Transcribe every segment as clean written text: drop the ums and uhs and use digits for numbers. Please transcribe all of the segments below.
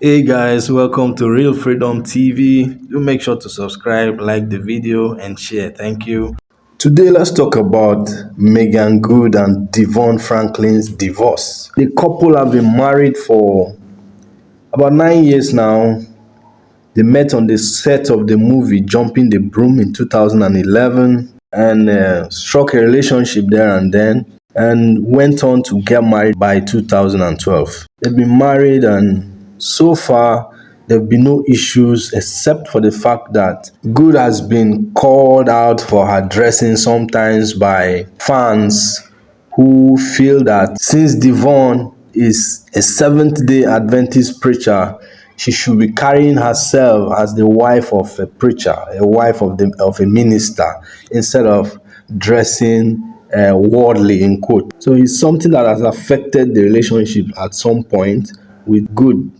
Hey guys, welcome to Real Freedom TV. Do make sure to subscribe, like the video, and share. Thank you. Today, let's talk about Meagan Good and DeVon Franklin's divorce. The couple have been married for about 9 years now. They met on the set of the movie Jumping the Broom in 2011 and struck a relationship there and then and went on to get married by 2012. They've been married and so far there have been no issues except for the fact that Good has been called out for her dressing sometimes by fans who feel that since DeVon is a Seventh-day Adventist preacher, she should be carrying herself as the wife of a preacher, a wife of a minister, instead of dressing worldly in quote. So it's something that has affected the relationship at some point, with Good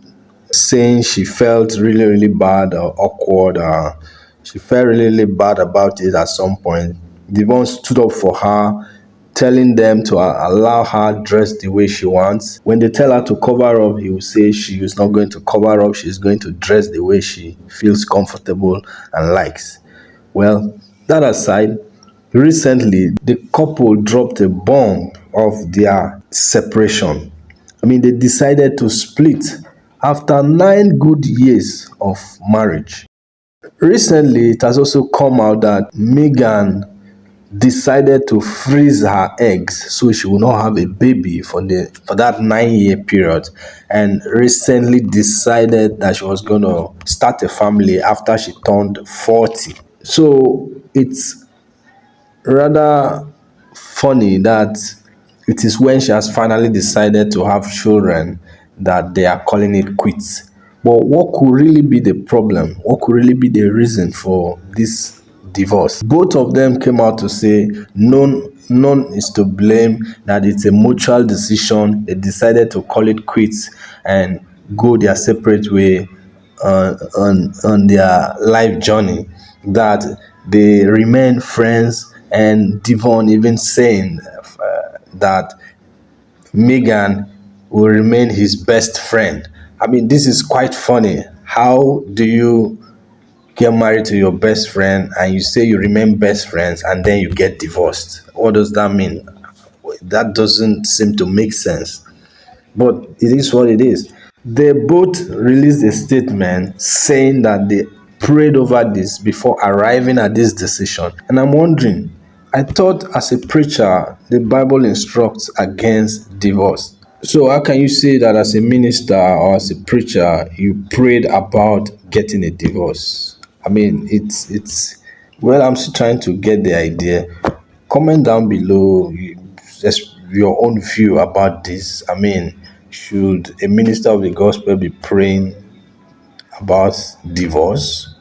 saying she felt really bad or awkward. She felt really bad about it at some point. DeVon stood up for her, telling them to allow her dress the way she wants. When they tell her to cover up, he will say she is not going to cover up. She's going to dress the way she feels comfortable and likes. Well, that aside, recently the couple dropped a bomb of their separation. They decided to split after 9 good years of marriage. Recently, it has also come out that Meagan decided to freeze her eggs so she will not have a baby for that 9 year period, and recently decided that she was going to start a family after she turned 40. So it's rather funny that it is when she has finally decided to have children that they are calling it quits. But what could really be the problem? What could really be the reason for this divorce? Both of them came out to say none is to blame, that it's a mutual decision. They decided to call it quits and go their separate way on their life journey, that they remain friends, and DeVon even saying that Meagan will remain his best friend. This is quite funny. How do you get married to your best friend and you say you remain best friends and then you get divorced? What does that mean? That doesn't seem to make sense. But it is what it is. They both released a statement saying that they prayed over this before arriving at this decision. And I'm wondering, I thought as a preacher, the Bible instructs against divorce. So how can you say that as a minister or as a preacher, you prayed about getting a divorce? It's well, I'm still trying to get the idea. Comment down below just your own view about this. Should a minister of the gospel be praying about divorce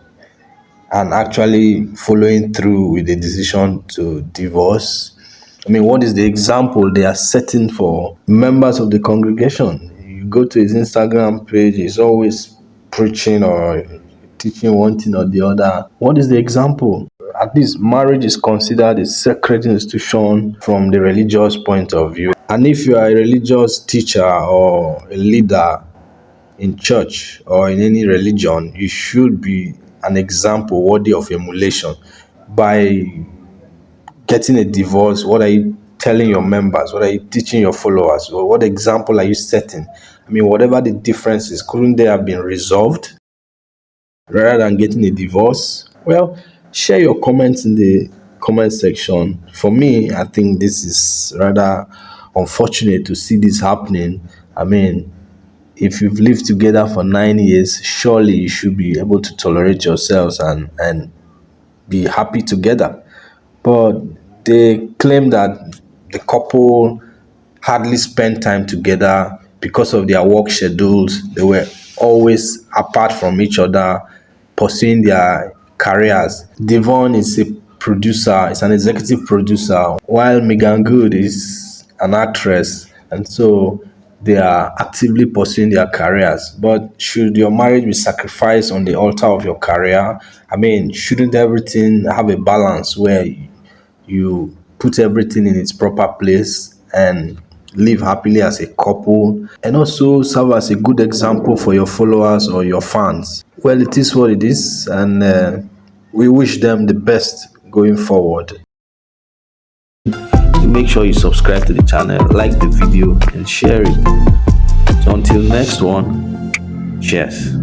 and actually following through with the decision to divorce? What is the example they are setting for members of the congregation? You go to his Instagram page, he's always preaching or teaching one thing or the other. What is the example? At least marriage is considered a sacred institution from the religious point of view. And if you are a religious teacher or a leader in church or in any religion, you should be an example worthy of emulation. By getting a divorce, what are you telling your members? What are you teaching your followers? Or what example are you setting? Whatever the difference is, couldn't they have been resolved rather than getting a divorce? Well, share your comments in the comment section. For me, I think this is rather unfortunate to see this happening. If you've lived together for 9 years, surely you should be able to tolerate yourselves and be happy together. But they claim that the couple hardly spent time together because of their work schedules. They were always apart from each other, pursuing their careers. DeVon is a producer, is an executive producer, while Meagan Good is an actress, and so they are actively pursuing their careers. But should your marriage be sacrificed on the altar of your career? Shouldn't everything have a balance where you put everything in its proper place and live happily as a couple, and also serve as a good example for your followers or your fans. Well, it is what it is, and we wish them the best going forward. Make sure you subscribe to the channel, like the video, and share it. So until next one, cheers.